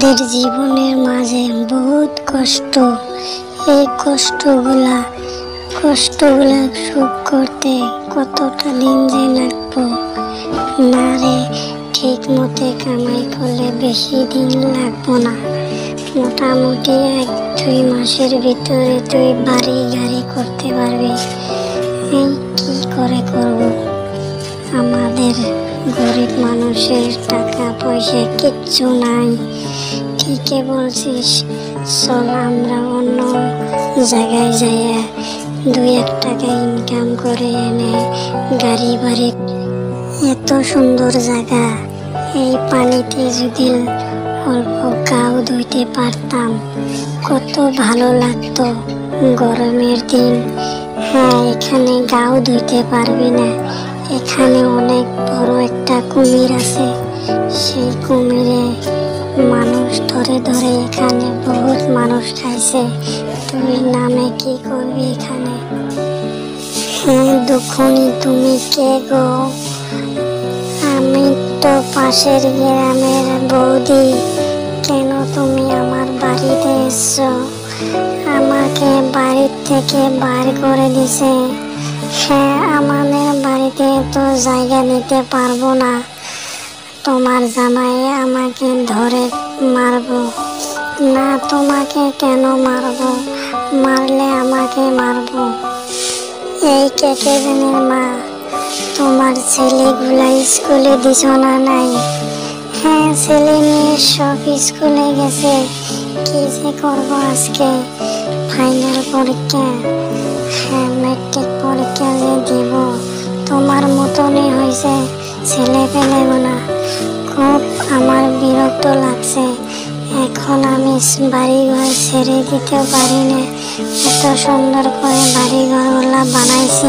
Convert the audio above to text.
আমাদের জীবনের মাঝে বহুত কষ্ট। এই কষ্টগুলা সুখ করতে কতটা দিন যে লাগবো না রে। ঠিক মতো কামাই করলে বেশি দিন লাগবো না, মোটামুটি 1-2 মাসের ভিতরে তুই বাড়ি গাড়ি করতে পারবি। এই কি করে করব? আমাদের গরিব মানুষের টাকা পয়সা কিচ্ছু নাই। ঠিকই বলছিস, চল আমরা অন্য জায়গায় যাইয়া 2-1 টাকা ইনকাম করে এনে গাড়ি বাড়ি। এত সুন্দর জায়গা, এই পানিতে যদি অল্প গাও ধুইতে পারতাম কত ভালো লাগতো গরমের দিন। হ্যাঁ, এখানে গাও ধুইতে পারবি না, এখানে অনেক বড় একটা কুমির আছে। সেই কুমিরে মানুষ ধরে ধরে এখানে বহুত মানুষ খাইছে। তুই নামে কি করবি এখানে? হ্যাঁ দুঃখনি, তুমি কে গো? আমি তো পাশের গ্রামের বৌদি। কেন তুমি আমার বাড়িতে এসছো? আমাকে বাড়ির থেকে বার করে দিছে। হ্যাঁ, আমাদের বাড়িতে তো জায়গা নিতে পারবো না, তোমার জামাই আমাকে ধরে মারবো। না, তোমাকে কেন মারবো? মারলে আমাকে মারবো। এই কেকেজনের মা, তোমার ছেলেগুলা স্কুলে দিছ না নাই? হ্যাঁ, ছেলে মেয়ে সব স্কুলে গেছে। কি যে করবো আজকে? ফাইনাল পরীক্ষা, হ্যাঁ ম্যাট্রিক পরীক্ষা যে দিব, তোমার মতনই হয়েছে ছেলে পেলেগুলা। খুব আমার বিরক্ত লাগছে। এখন আমি বাড়িঘর ছেড়ে দিতে পারি না, এত সুন্দর করে বাড়িঘরগুলা বানাইছি।